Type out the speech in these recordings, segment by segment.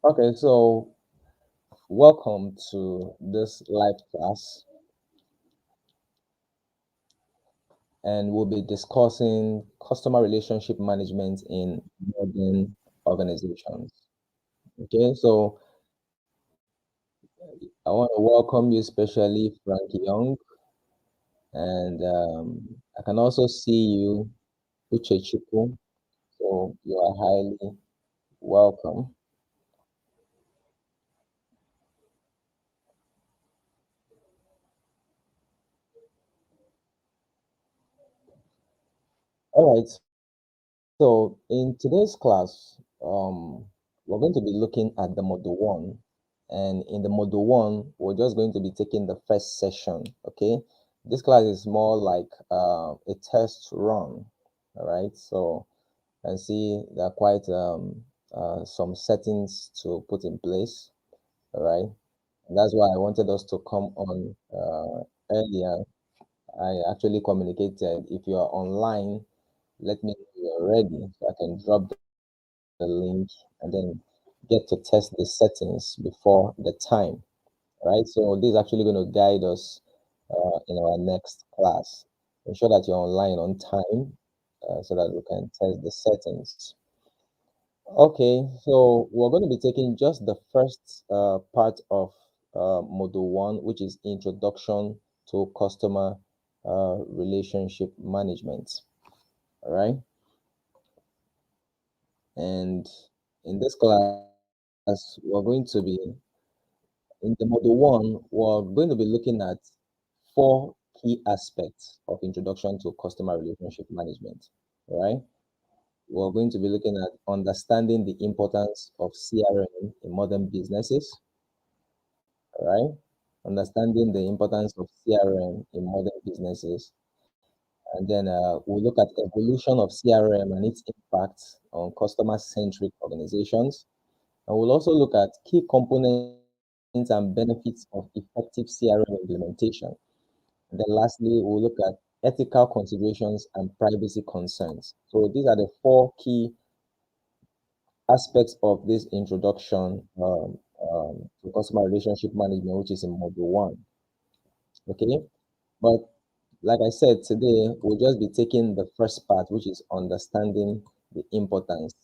Okay, so welcome to this live class, and we'll be discussing customer relationship management in modern organizations. Okay, so I want to welcome you, especially Frank Young, and I can also see you, Uche Chukwu, so you are highly welcome. All right, so in today's class, we're going to be looking at the model one. And in the model one, we're just going to be taking the first session. Okay. This class is more like a test run. All right. So I see there are quite some settings to put in place. All right. And that's why I wanted us to come on earlier. I actually communicated if you are online, let me know you're ready so I can drop the link and then get to test the settings before the time, right? So this is actually going to guide us in our next class. Ensure that you're online on time so that we can test the settings. Okay, so we're going to be taking just the first part of module one, which is introduction to customer relationship management. All right, and in this class, we're going to be in the module one, we're going to be looking at four key aspects of introduction to customer relationship management. All right. We're going to be looking at understanding the importance of CRM in modern businesses. All right. Understanding the importance of CRM in modern businesses. And then we'll look at evolution of CRM and its impact on customer-centric organizations. And we'll also look at key components and benefits of effective CRM implementation. And then lastly, we'll look at ethical considerations and privacy concerns. So these are the four key aspects of this introduction to customer relationship management, which is in module one. Okay, but like I said, today we'll just be taking the first part, which is understanding the importance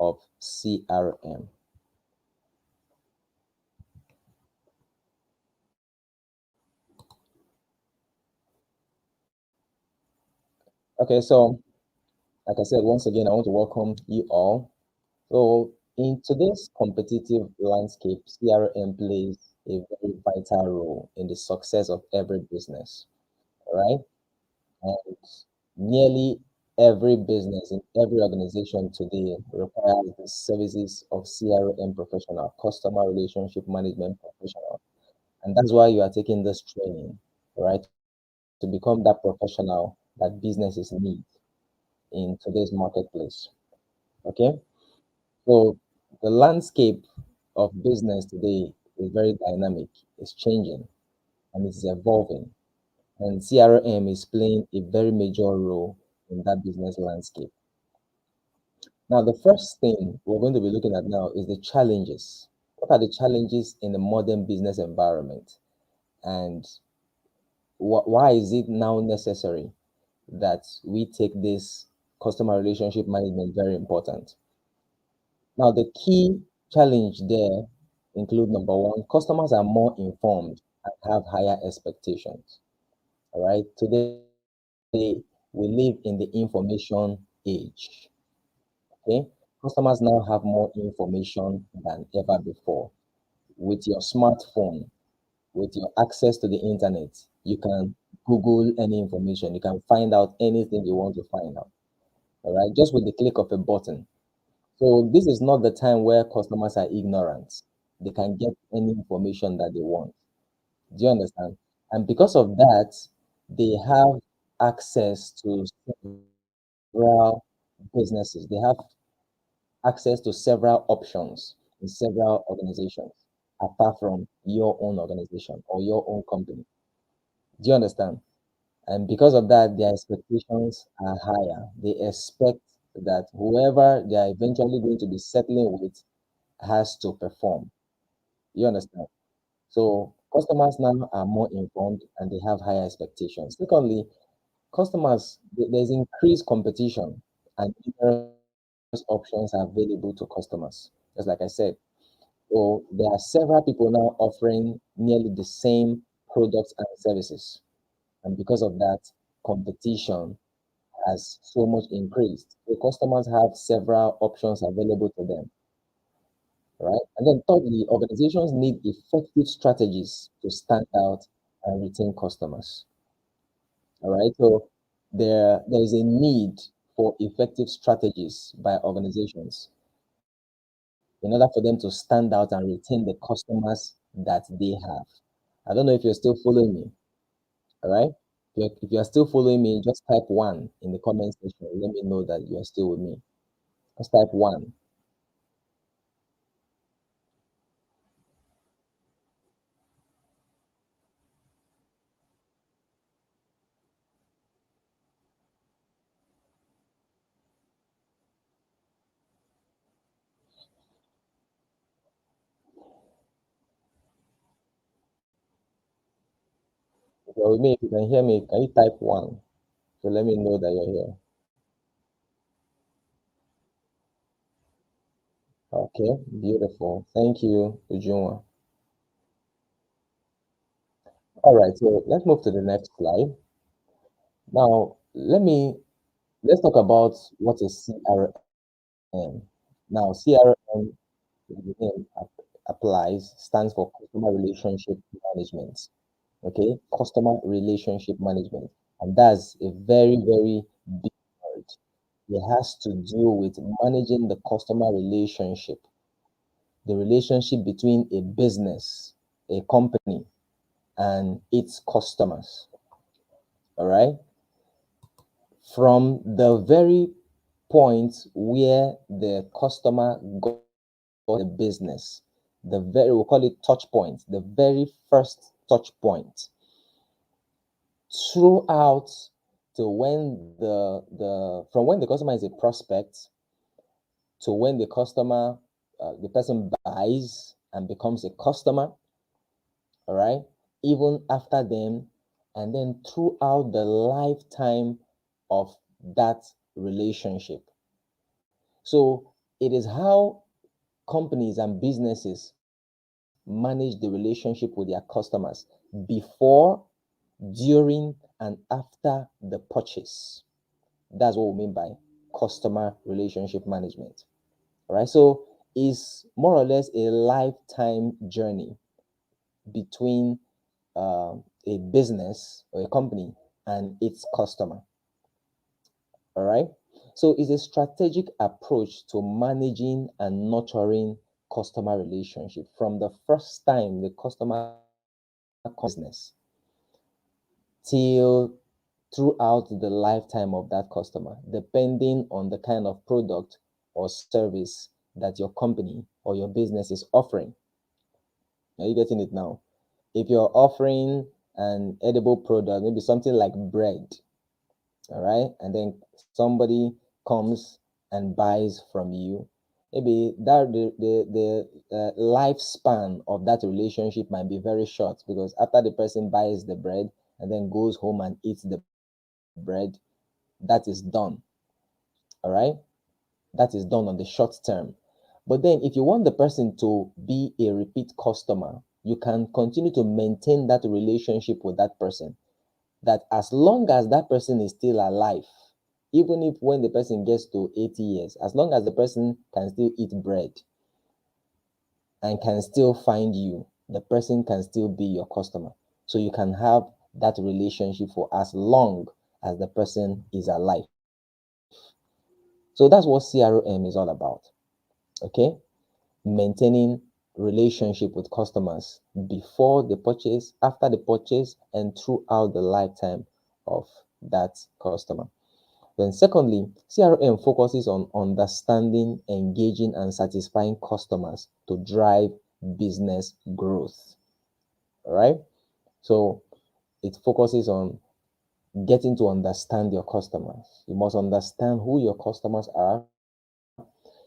of CRM. Okay, so like I said, once again, I want to welcome you all. So, in today's competitive landscape, CRM plays a very vital role in the success of every business, right? And nearly every business in every organization today requires the services of CRM professional, customer relationship management professional. And that's why you are taking this training, right? To become that professional that businesses need in today's marketplace. Okay. So the landscape of business today is very dynamic, it's changing and it's evolving. And CRM is playing a very major role in that business landscape. Now, the first thing we're going to be looking at now is the challenges. What are the challenges in the modern business environment? And why is it now necessary that we take this customer relationship management very important? Now, the key challenge there include number one, customers are more informed and have higher expectations. All right. Today, we live in the information age. Okay. Customers now have more information than ever before. With your smartphone, with your access to the internet, you can Google any information. You can find out anything you want to find out. All right. Just with the click of a button. So this is not the time where customers are ignorant. They can get any information that they want. Do you understand? And because of that, they have access to several businesses. They have access to several options in several organizations apart from your own organization or your own company. Do you understand? And because of that, their expectations are higher. They expect that whoever they are eventually going to be settling with has to perform. You understand? So customers now are more informed and they have higher expectations. Secondly, there's increased competition and numerous options are available to customers. Just like I said, so there are several people now offering nearly the same products and services. And because of that, competition has so much increased. The customers have several options available to them, right? And then thirdly, organizations need effective strategies to stand out and retain customers. All right. So there is a need for effective strategies by organizations in order for them to stand out and retain the customers that they have. I don't know if you're still following me. All right. If you're still following me, just type one in the comment section. Let me know that you're still with me. Just type one. If you're with me, if you can hear me, can you type one? So let me know that you're here. Okay, beautiful. Thank you, Ujunwa. All right, so let's move to the next slide. Now, let's talk about what is CRM. Now, CRM, the name applies, stands for Customer Relationship Management. Okay, Customer Relationship Management, and that's a very, very big word. It has to do with managing the customer relationship, the relationship between a business, a company, and its customers. All right. From the very point where the customer got the business, we'll call it touch point, the very first touch point, throughout to when from when the customer is a prospect to when the person buys and becomes a customer, all right, even after them, and then throughout the lifetime of that relationship. So it is how companies and businesses manage the relationship with their customers before, during, and after the purchase. That's what we mean by customer relationship management. All right. So it's more or less a lifetime journey between a business or a company and its customer. All right. So it's a strategic approach to managing and nurturing customer relationship from the first time the customer business till throughout the lifetime of that customer, depending on the kind of product or service that your company or your business is offering. Are you getting it now? If you're offering an edible product, maybe something like bread, all right, and then somebody comes and buys from you, maybe that the lifespan of that relationship might be very short, because after the person buys the bread and then goes home and eats the bread, that is done. All right, that is done on the short term. But then if you want the person to be a repeat customer, you can continue to maintain that relationship with that person, that as long as that person is still alive, even if when the person gets to 80 years, as long as the person can still eat bread and can still find you, the person can still be your customer. So you can have that relationship for as long as the person is alive. So that's what CRM is all about. Okay, maintaining relationship with customers before the purchase, after the purchase, and throughout the lifetime of that customer. Then secondly, CRM focuses on understanding, engaging, and satisfying customers to drive business growth. All right. So it focuses on getting to understand your customers. You must understand who your customers are.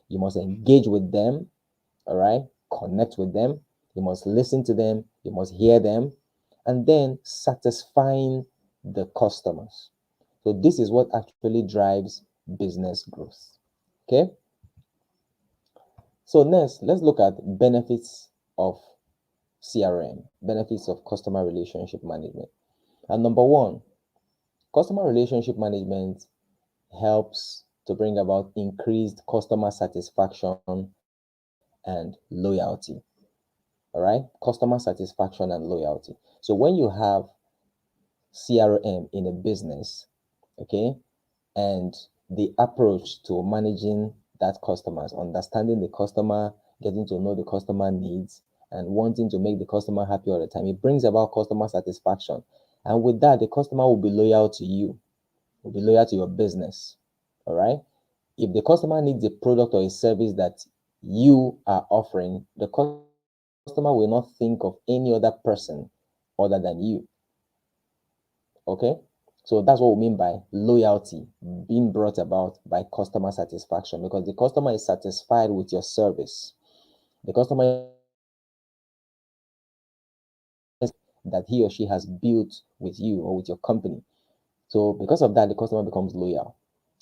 You must engage with them. All right, connect with them. You must listen to them. You must hear them, and then satisfying the customers. So this is what actually drives business growth. Okay. So next, let's look at benefits of CRM, benefits of customer relationship management. And number one, customer relationship management helps to bring about increased customer satisfaction and loyalty. All right, customer satisfaction and loyalty. So when you have CRM in a business, okay, and the approach to managing that customers, understanding the customer, getting to know the customer needs, and wanting to make the customer happy all the time, it brings about customer satisfaction. And with that, the customer will be loyal to you, will be loyal to your business. All right. If the customer needs a product or a service that you are offering, the customer will not think of any other person other than you. Okay. So that's what we mean by loyalty being brought about by customer satisfaction, because the customer is satisfied with your service. The customer that he or she has built with you or with your company. So because of that, the customer becomes loyal.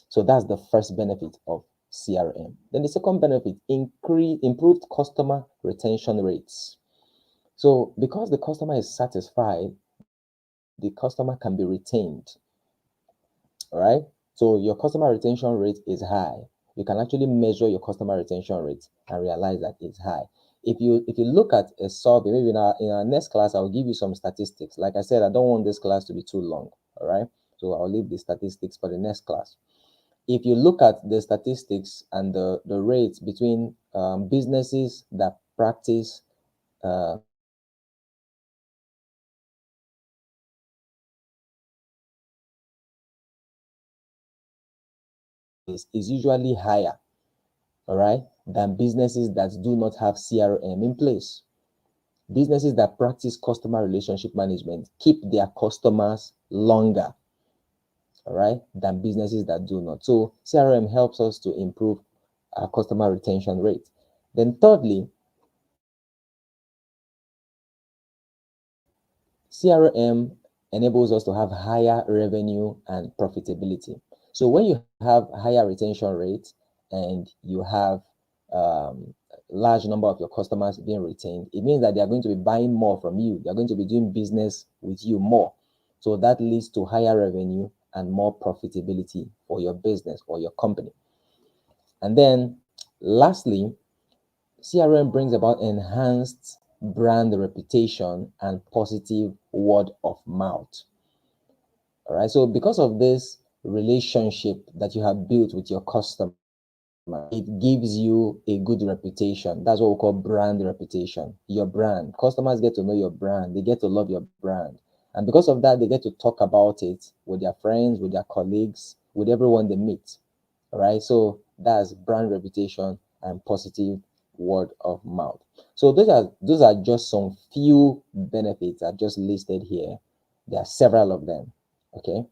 So that's the first benefit of CRM. Then the second benefit, improved customer retention rates. So because the customer is satisfied, the customer can be retained. All right. So your customer retention rate is high. You can actually measure your customer retention rate and realize that it's high. If you look at a survey, maybe in our next class, I'll give you some statistics. Like I said, I don't want this class to be too long. All right. So I'll leave the statistics for the next class. If you look at the statistics and the rates between businesses that practice uh, is usually higher, all right, than businesses that do not have CRM in place. Businesses that practice customer relationship management keep their customers longer, all right, than businesses that do not. So CRM helps us to improve our customer retention rate. Then thirdly, CRM enables us to have higher revenue and profitability. So when you have higher retention rate and you have large number of your customers being retained, it means that they are going to be buying more from you. They are going to be doing business with you more. So that leads to higher revenue and more profitability for your business or your company. And then lastly, CRM brings about enhanced brand reputation and positive word of mouth. All right. So, because of this relationship that you have built with your customer, it gives you a good reputation. That's what we call brand reputation. Your brand. Customers get to know your brand, they get to love your brand. And because of that, they get to talk about it with their friends, with their colleagues, with everyone they meet. All right. So that's brand reputation and positive word of mouth. So those are just some few benefits I just listed here. There are several of them. Okay.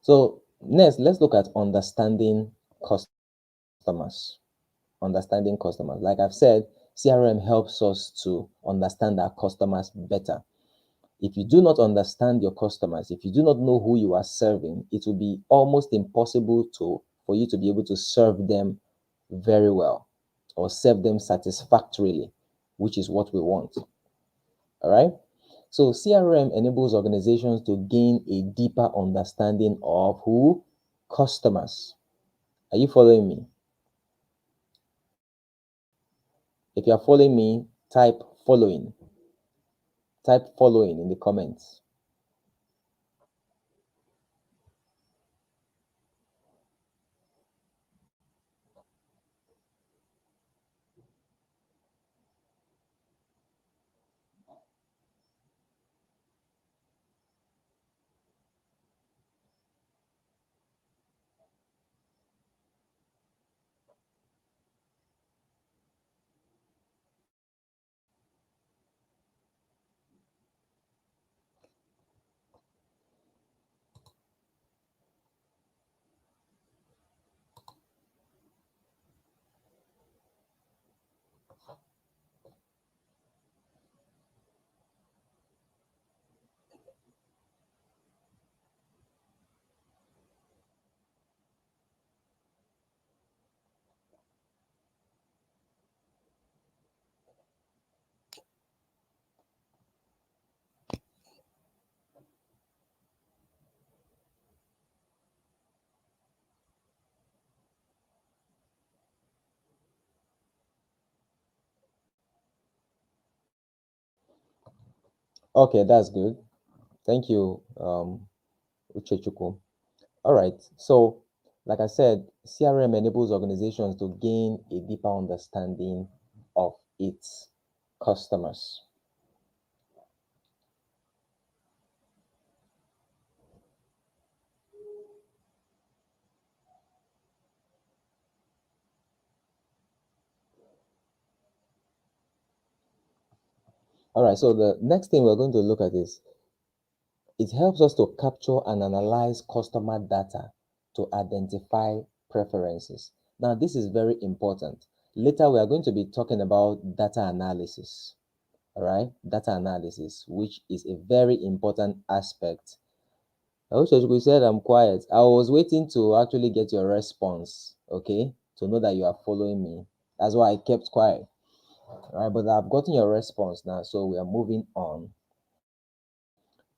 So next, let's look at understanding customers. Understanding customers. Like I've said, CRM helps us to understand our customers better. If you do not understand your customers, if you do not know who you are serving, it will be almost impossible for you to be able to serve them very well or serve them satisfactorily, which is what we want. All right. So CRM enables organizations to gain a deeper understanding of who? Customers. Are you following me? If you are following me, type following. Type following in the comments. Okay, that's good. Thank you, Uchechukwu. All right. So, like I said, CRM enables organizations to gain a deeper understanding of its customers. All right. So, the next thing we're going to look at is it helps us to capture and analyze customer data to identify preferences. Now, this is very important. Later, we are going to be talking about data analysis. All right. Data analysis, which is a very important aspect. I wish you said I'm quiet. I was waiting to actually get your response, okay, to know that you are following me. That's why I kept quiet. All right, but I've gotten your response now, so we are moving on.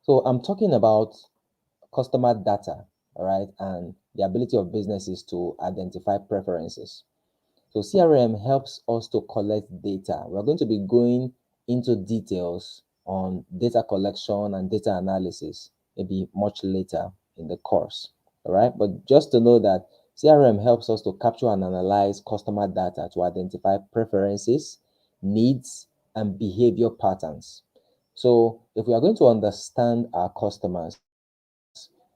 So I'm talking about customer data, all right, and the ability of businesses to identify preferences. So CRM helps us to collect data. We're going to be going into details on data collection and data analysis maybe much later in the course. All right. But just to know that CRM helps us to capture and analyze customer data to identify preferences, needs, and behavior patterns. So if we are going to understand our customers,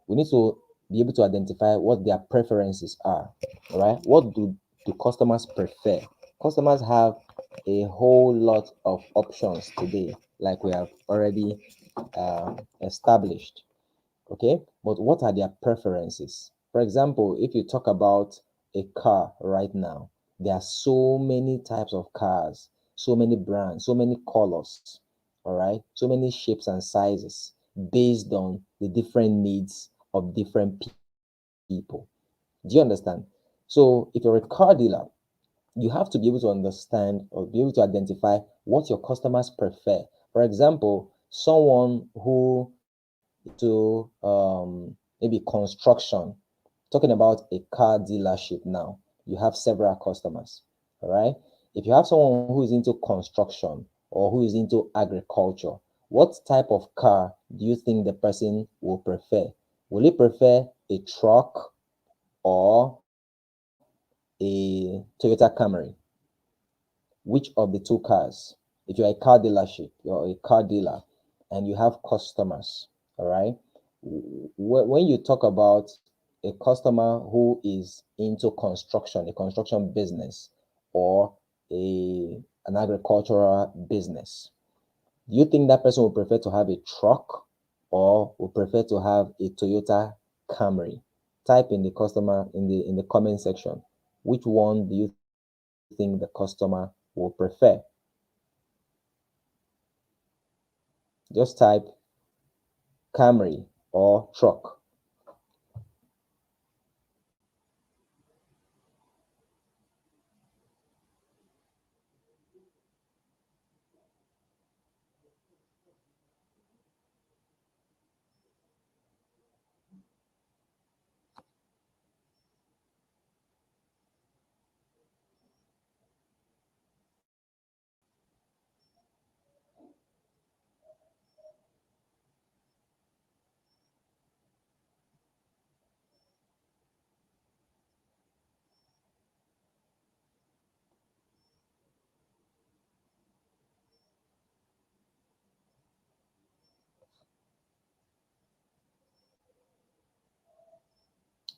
we need to be able to identify what their preferences are. All right. What do customers prefer? Customers have a whole lot of options today, like we have already established. Okay. But what are their preferences? For example, if you talk about a car right now, there are so many types of cars, so many brands, so many colors, all right, so many shapes and sizes based on the different needs of different people. Do you understand? So if you're a car dealer, you have to be able to understand or be able to identify what your customers prefer. For example, someone who to maybe construction, talking about a car dealership now, you have several customers. All right. If you have someone who is into construction or who is into agriculture, what type of car do you think the person will prefer? Will he prefer a truck or a Toyota Camry? Which of the two cars? If you're a car dealership, you're a car dealer, and you have customers, all right? When you talk about a customer who is into construction, a construction business, or an agricultural business, do you think that person would prefer to have a truck or would prefer to have a Toyota Camry? Type in the customer in the comment section. Which one do you think the customer will prefer? Just type Camry or truck.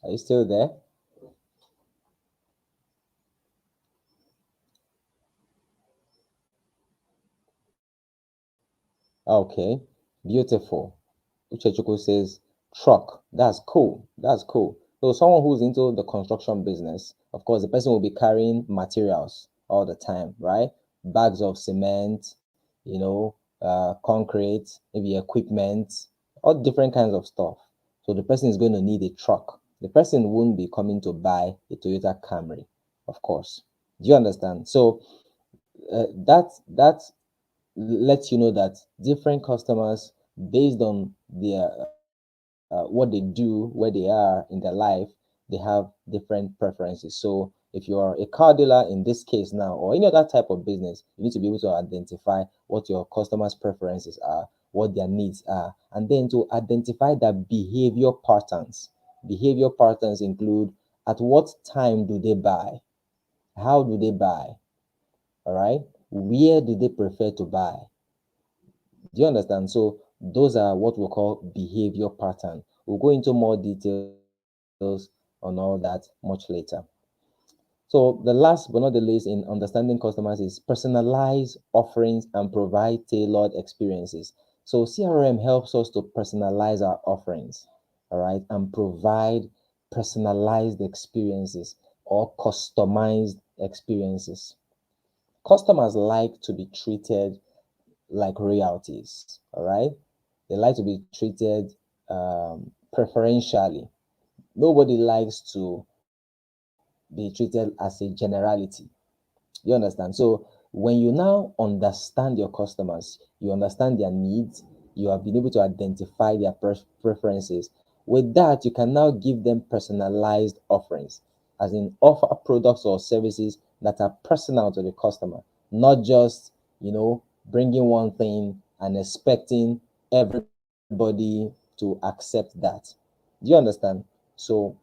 Are you still there? Okay, beautiful. Uchechukwu says truck. That's cool. That's cool. So someone who's into the construction business, of course, the person will be carrying materials all the time, right? Bags of cement, concrete, maybe equipment, all different kinds of stuff. So the person is going to need a truck. The person won't be coming to buy a Toyota Camry, of course. Do you understand? So that lets you know that different customers, based on their what they do, where they are in their life, they have different preferences. So If you are a car dealer in this case now, or any other type of business, you need to be able to identify what your customers' preferences are, what their needs are, and then to identify their behavior patterns. Behavior patterns include at what time do they buy? How do they buy? All right. Where do they prefer to buy? Do you understand? So those are what we call behavior pattern. We'll go into more details on all that much later. So the last but not the least in understanding customers is personalize offerings and provide tailored experiences. So CRM helps us to personalize our offerings, all right, and provide personalized experiences or customized experiences. Customers like to be treated like royalties, all right? They like to be treated preferentially. Nobody likes to be treated as a generality. You understand? So when you now understand your customers, you understand their needs, you have been able to identify their preferences. With that, you can now give them personalized offerings, as in offer products or services that are personal to the customer, not just, bringing one thing and expecting everybody to accept that. Do you understand? So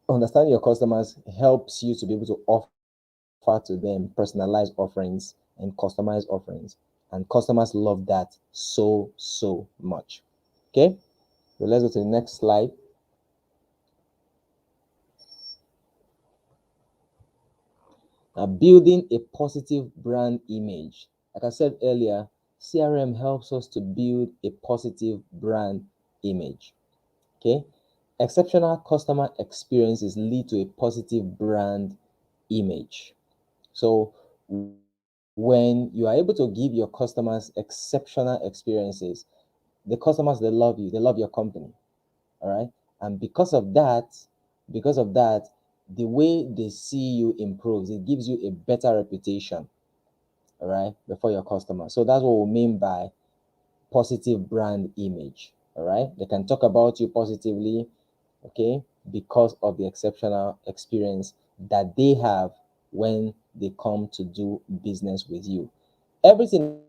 understanding your customers helps you to be able to offer to them personalized offerings and customized offerings, and customers love that so much. Okay, so let's go to the next slide. Now, building a positive brand image. Like I said earlier, CRM helps us to build a positive brand image. Okay, exceptional customer experiences lead to a positive brand image. So when you are able to give your customers exceptional experiences, the customers, they love you, they love your company. All right. And because of that, the way they see you improves. It gives you a better reputation, all right, before your customers. So that's what we mean by positive brand image. All right. They can talk about you positively, okay, because of the exceptional experience that they have when they come to do business with you. Everything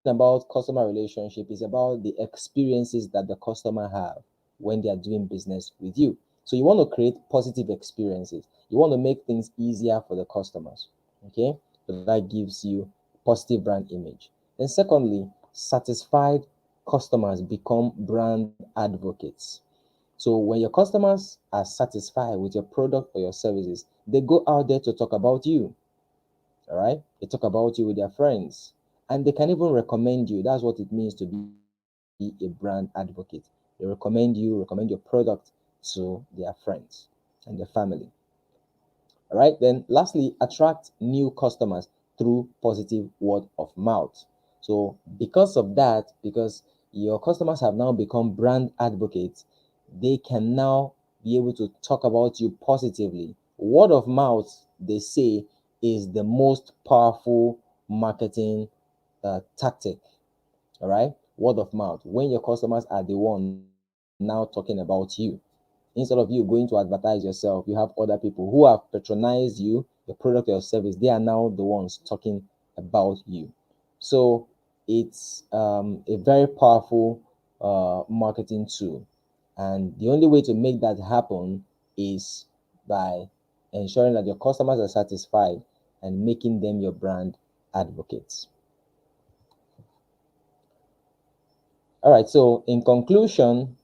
about customer relationship is about the experiences that the customer have when they are doing business with you. So you want to create positive experiences. You want to make things easier for the customers. Okay, so that gives you positive brand image. Then secondly, satisfied customers become brand advocates. So when your customers are satisfied with your product or your services, they go out there to talk about you. All right, they talk about you with their friends, and they can even recommend you. That's what it means to be a brand advocate. They recommend your product to their friends and their family. All right, then lastly, attract new customers through positive word of mouth. So because of that, because your customers have now become brand advocates, they can now be able to talk about you positively. Word of mouth, they say, is the most powerful marketing tactic. All right, word of mouth. When your customers are the one now talking about you, instead of you going to advertise yourself, you have other people who have patronized you, your product or your service. They are now the ones talking about you. So it's a very powerful marketing tool, and the only way to make that happen is by ensuring that your customers are satisfied and making them your brand advocates. All right, so in conclusion,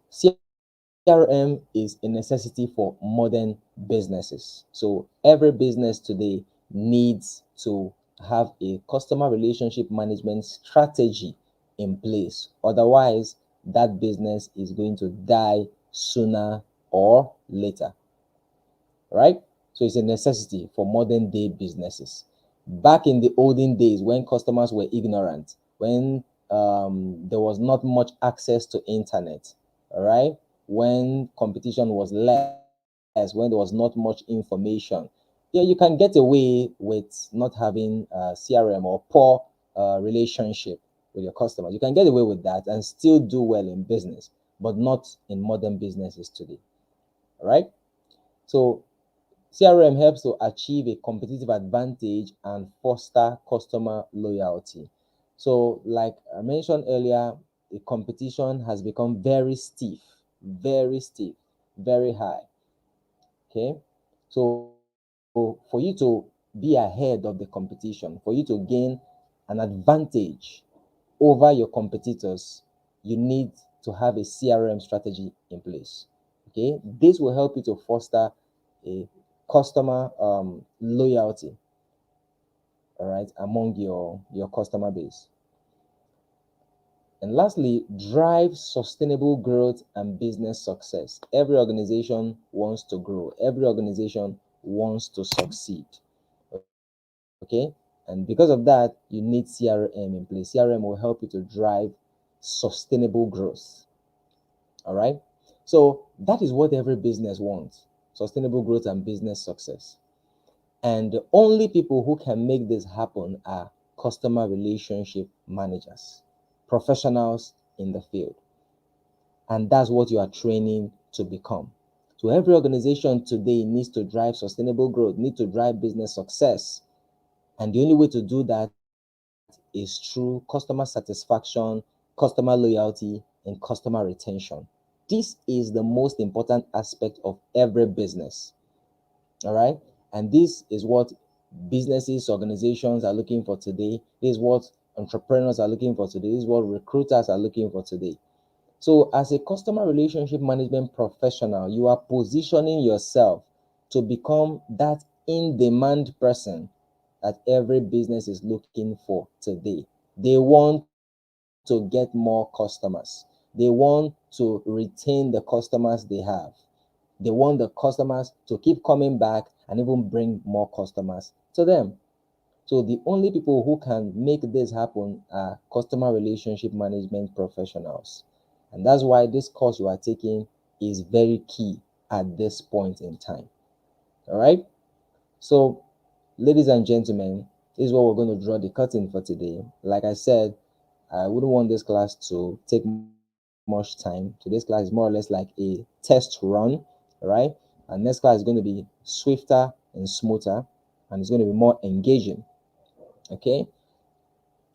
CRM is a necessity for modern businesses. So every business today needs to have a customer relationship management strategy in place. Otherwise, that business is going to die sooner or later. Right? So it's a necessity for modern day businesses. Back in the olden days, when customers were ignorant, when there was not much access to internet, all right, when competition was less, when there was not much information, yeah, you can get away with not having CRM or poor relationship with your customers. You can get away with that and still do well in business, but not in modern businesses today. All right. So CRM helps to achieve a competitive advantage and foster customer loyalty. So, like I mentioned earlier, the competition has become very stiff, very high. Okay, so for you to be ahead of the competition, for you to gain an advantage over your competitors, you need to have a CRM strategy in place. Okay, this will help you to foster a customer loyalty, all right, among your customer base. And lastly, drive sustainable growth and business success. Every organization wants to grow, every organization wants to succeed. Okay, and because of that, you need CRM in place. CRM will help you to drive sustainable growth. All right, so that is what every business wants: sustainable growth and business success. And the only people who can make this happen are customer relationship managers, professionals in the field. And that's what you are training to become. So every organization today needs to drive sustainable growth, need to drive business success. And the only way to do that is through customer satisfaction, customer loyalty, and customer retention. This is the most important aspect of every business. All right. And this is what businesses, organizations are looking for today. This is what entrepreneurs are looking for today. This is what recruiters are looking for today. So, as a customer relationship management professional, you are positioning yourself to become that in demand person that every business is looking for today. They want to get more customers, they want to retain the customers they have, they want the customers to keep coming back and even bring more customers to them. So the only people who can make this happen are customer relationship management professionals. And that's why this course you are taking is very key at this point in time. All right. So, ladies and gentlemen, this is what we're going to draw the curtain for today. Like I said, I wouldn't want this class to take much time. So this class is more or less like a test run, right? And next class is going to be swifter and smoother, and it's going to be more engaging. Okay.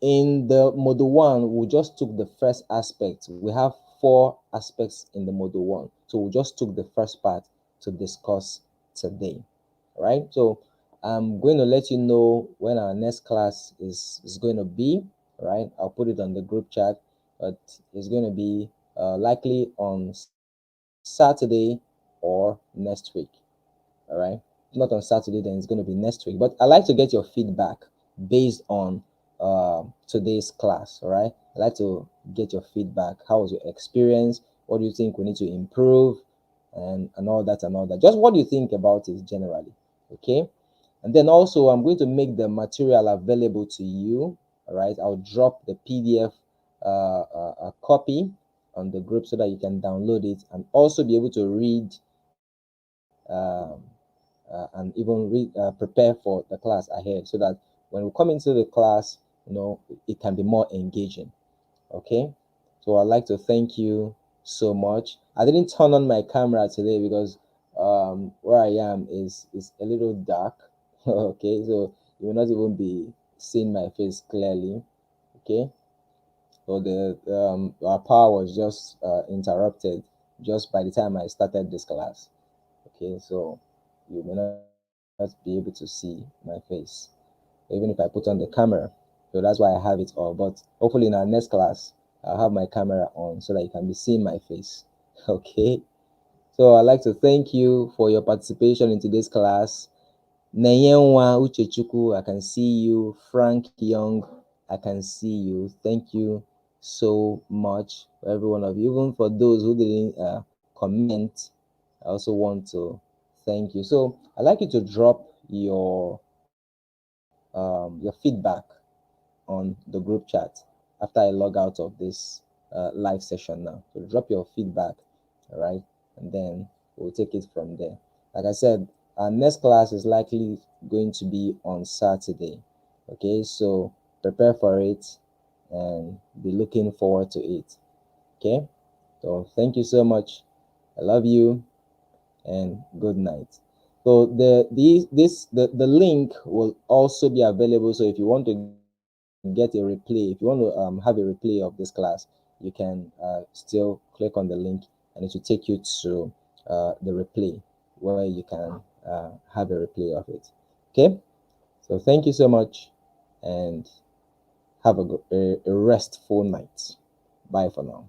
In the module one, we just took the first aspect. We have four aspects in the module one. So we just took the first part to discuss today. Right? So I'm going to let you know when our next class is going to be. Right? I'll put it on the group chat, but it's going to be likely on Saturday or next week. All right, not on Saturday, then it's going to be next week. But I like to get your feedback based on today's class. All right, I like to get your feedback. How was your experience? What do you think we need to improve, and all that and all that? Just what do you think about it generally? Okay, and then also I'm going to make the material available to you. All right, I'll drop the PDF copy on the group so that you can download it and also be able to read and even prepare for the class ahead, so that when we come into the class, it can be more engaging. Okay, so I'd like to thank you so much. I didn't turn on my camera today because where I am is a little dark. Okay, so you will not even be seeing my face clearly. Okay, so the our power was just interrupted just by the time I started this class. Okay, so you may not be able to see my face even if I put on the camera. So that's why I have it off. But hopefully in our next class, I'll have my camera on so that you can be seeing my face. Okay. So I'd like to thank you for your participation in today's class. Neyenwa Uchechuku, I can see you. Frank Young, I can see you. Thank you so much for every one of you. Even for those who didn't comment, I also want to thank you. So I'd like you to drop your feedback on the group chat after I log out of this live session now. So drop your feedback, all right, and then we'll take it from there. Like I said, our next class is likely going to be on Saturday. Okay, so prepare for it and be looking forward to it. Okay, so thank you so much. I love you and good night. So the link will also be available. So if you want to get a replay, if you want to have a replay of this class, you can still click on the link, and it will take you to the replay where you can have a replay of it. Okay. So thank you so much, and have a restful night. Bye for now.